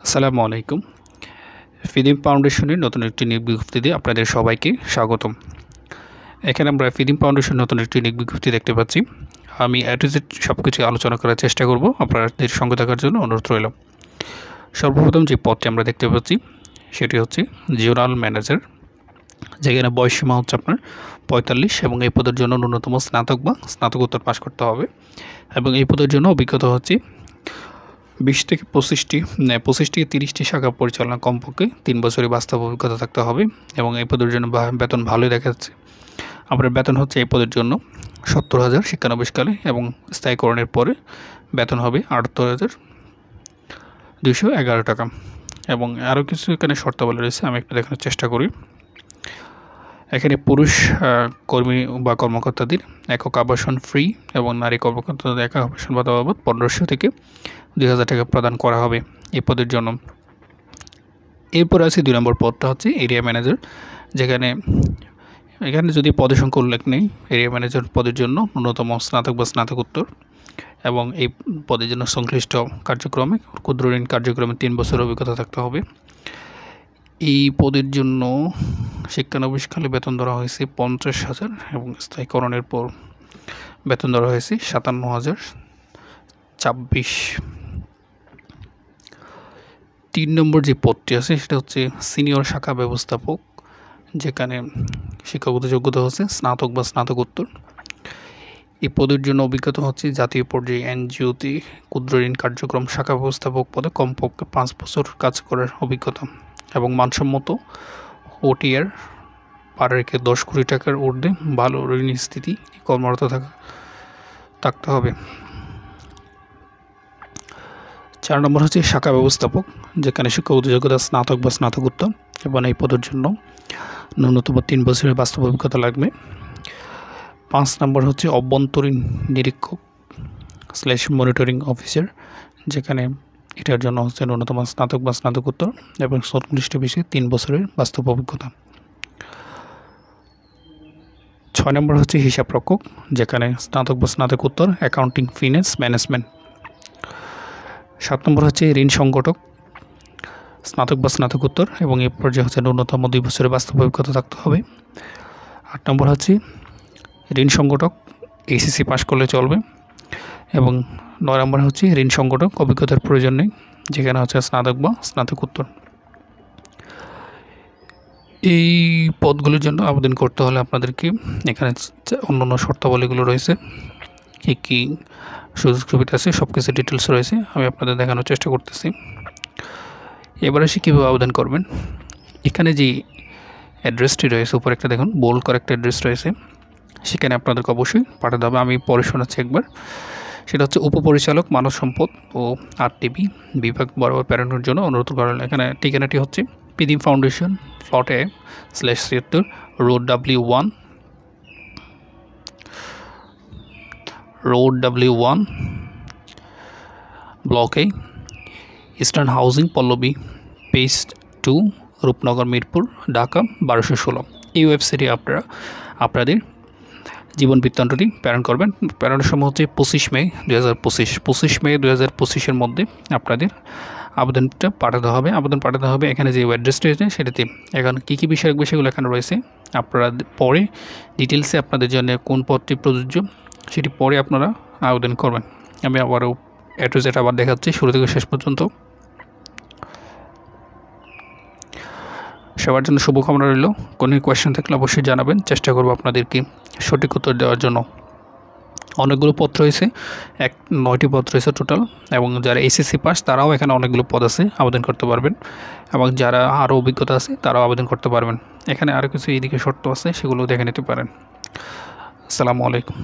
আসসালামু আলাইকুম। ফিদিম ফাউন্ডেশনের নতুন একটি নিয়োগ বিজ্ঞপ্তিতে আপনাদের সবাইকে স্বাগতম। এখানে আমরা ফিদিম ফাউন্ডেশন নতুন একটি নিয়োগ বিজ্ঞপ্তি দেখতে পাচ্ছি। আমি A to Z সব কিছু আলোচনা করার চেষ্টা করব, আপনাদের সঙ্গে থাকার জন্য অনুরোধ রইল। সর্বপ্রথম যে পদটি আমরা দেখতে পাচ্ছি সেটি হচ্ছে জোনাল ম্যানেজার, যেখানে বয়সসীমা হচ্ছে আপনার ৪৫ এবং এই পদের জন্য ন্যূনতম স্নাতক বা স্নাতকোত্তর পাশ করতে হবে এবং এই পদের জন্য অভিজ্ঞতা হচ্ছে ২০ থেকে ২৫ থেকে ৩০টি শাখা পরিচালনা কমপক্ষে ৩ বছরের বাস্তব অভিজ্ঞতা থাকতে হবে এবং এই পদের জন্য বেতন ভালোই দেখা যাচ্ছে। আপনার বেতন হচ্ছে এই পদের জন্য ৭০,০০০ শিক্ষানবিশকালে এবং স্থায়ীকরণের পরে বেতন হবে ৭৮,২১১ টাকা এবং আরও কিছু এখানে শর্তাবলী রয়েছে, আমি একটু দেখানোর চেষ্টা করি। এখানে পুরুষ কর্মী বা কর্মকর্তাদের একক আবাসন ফ্রি এবং নারী কর্মকর্তাদের একক আবাসন ভাতা বাবদ ১৫০০ থেকে ২,০০০ টাকা প্রদান করা হবে এই পদের জন্য। এরপর আছে ২ নম্বর পদটা হচ্ছে এরিয়া ম্যানেজার, যেখানে যদি পদের সংখ্যা উল্লেখ নেই। এরিয়া ম্যানেজার পদের জন্য ন্যূনতম স্নাতক বা স্নাতকোত্তর এবং এই পদের জন্য সংশ্লিষ্ট কার্যক্রমে ক্ষুদ্র ঋণ কার্যক্রমে ৩ বছরের অভিজ্ঞতা থাকতে হবে। এই পদের জন্য শিক্ষানবিশকালে বেতন ধরা হয়েছে ৫০,০০০ এবং স্থায়ীকরণের পর বেতন ধরা হয়েছে ৫৭,০২৪। ৩ নম্বর যে পদটি আছে সেটা হচ্ছে সিনিয়র শাখা ব্যবস্থাপক, যেখানে শিক্ষাগত যোগ্যতা হচ্ছে স্নাতক বা স্নাতকোত্তর। এই পদের জন্য অভিজ্ঞতা হচ্ছে জাতীয় পর্যায়ে এনজিওতে ক্ষুদ্র ঋণ কার্যক্রম শাখা ব্যবস্থাপক পদে কমপক্ষে ৫ বছর কাজ করার অভিজ্ঞতা এবং মানসম্মত ওটিআর পার রেখে ১০ কোটি টাকার ঊর্ধ্বে ভালো ঋণী স্থিতি কর্মরত থাকতে হবে। ৪ নম্বর হচ্ছে শাখা ব্যবস্থাপক, যেখানে শিক্ষাগত যোগ্যতা স্নাতক বা স্নাতকোত্তর এবং এই পদের জন্য ন্যূনতম ৩ বছরের বাস্তব অভিজ্ঞতা লাগবে। ৫ নম্বর হচ্ছে অভ্যন্তরীণ নিরীক্ষক / মনিটরিং অফিসার, যেখানে এটার জন্য হচ্ছে ন্যূনতম স্নাতক বা স্নাতকোত্তর এবং সংশ্লিষ্ট বিষয়ে ৩ বছরের বাস্তব অভিজ্ঞতা। ৬ নম্বর হচ্ছে হিসাবরক্ষক, যেখানে স্নাতক বা স্নাতকোত্তর অ্যাকাউন্টিং ফিন্যান্স ম্যানেজমেন্ট। ৭ নম্বর হচ্ছে ঋণ সংগঠক, স্নাতক বা স্নাতকোত্তর এবং এই পর্যায়ে হচ্ছে ন্যূনতম ২ বছরের বাস্তব অভিজ্ঞতা থাকতে হবে। ৮ নম্বর হচ্ছে ঋণ সংগঠক, এইচএসসি পাশ করলে চলবে এবং ৯ নম্বর হচ্ছে ঋণ সংগঠক অভিজ্ঞতার প্রয়োজন নেই, যেখানে হচ্ছে স্নাতক বা স্নাতকোত্তর। এই পদগুলির জন্য আবেদন করতে হলে আপনাদেরকে এখানে অন্যান্য শর্তাবলীগুলো রয়েছে, কী সুযোগ সুবিধা আছে সব কিছু ডিটেলস রয়েছে, আমি আপনাদের দেখানোর চেষ্টা করতেছি। এবার আসি কীভাবে আবেদন করবেন। এখানে যে অ্যাড্রেসটি রয়েছে উপরে একটা দেখুন বোল্ড করা একটা অ্যাড্রেস রয়েছে, সেখানে আপনাদেরকে অবশ্যই পাঠাতে হবে। আমি পরে শোনাচ্ছি একবার। সেটা হচ্ছে উপপরিচালক মানব সম্পদ ও RTB বিভাগ বরাবর প্রেরণের জন্য অনুরোধ করা হলো। এখানে ঠিকানাটি হচ্ছে Fidim foundation plot A/76 road W1 block A, eastern housing Pallabi phase 2, Rupnagar Mirpur, Dhaka ১২১৬। এই ওয়েবসাইটে আপনারা আপনাদের জীবন বৃত্তান্তটি প্রেরণ করবেন। প্রেরণের সময় হচ্ছে ২৫ মে ২০২৫ মধ্যে আপনাদের আবেদনটা পাঠাতে হবে। এখানে যে অ্যাড্রেসটি রয়েছে সেটাতে এখন কী বিষয় সেগুলো এখানে রয়েছে। আপনারা পরে ডিটেলসে আপনাদের জন্য কোন পদটি প্রযোজ্য সেটি পরে আপনারা আবেদন করবেন। আমি আবারও A to Z আবার দেখাচ্ছি শুরু থেকে শেষ পর্যন্ত। সবার জন্য শুভকামনা রইল। কোনো কোয়েশ্চেন থাকলে অবশ্যই জানাবেন, চেষ্টা করব আপনাদেরকে সঠিক উত্তর দেওয়ার জন্য। অনেকগুলো পদ রয়েছে, ৯টি পদ রয়েছে টোটাল, এবং যারা এসএসসি পাস তারাও এখানে অনেকগুলো পদ আছে, আবেদন করতে পারবেন এবং যারা আরও অভিজ্ঞতা আছে তারাও আবেদন করতে পারবেন। এখানে আরও কিছু এইদিকে শর্ত আছে, সেগুলো দেখে নিতে পারেন। আসসালামু আলাইকুম।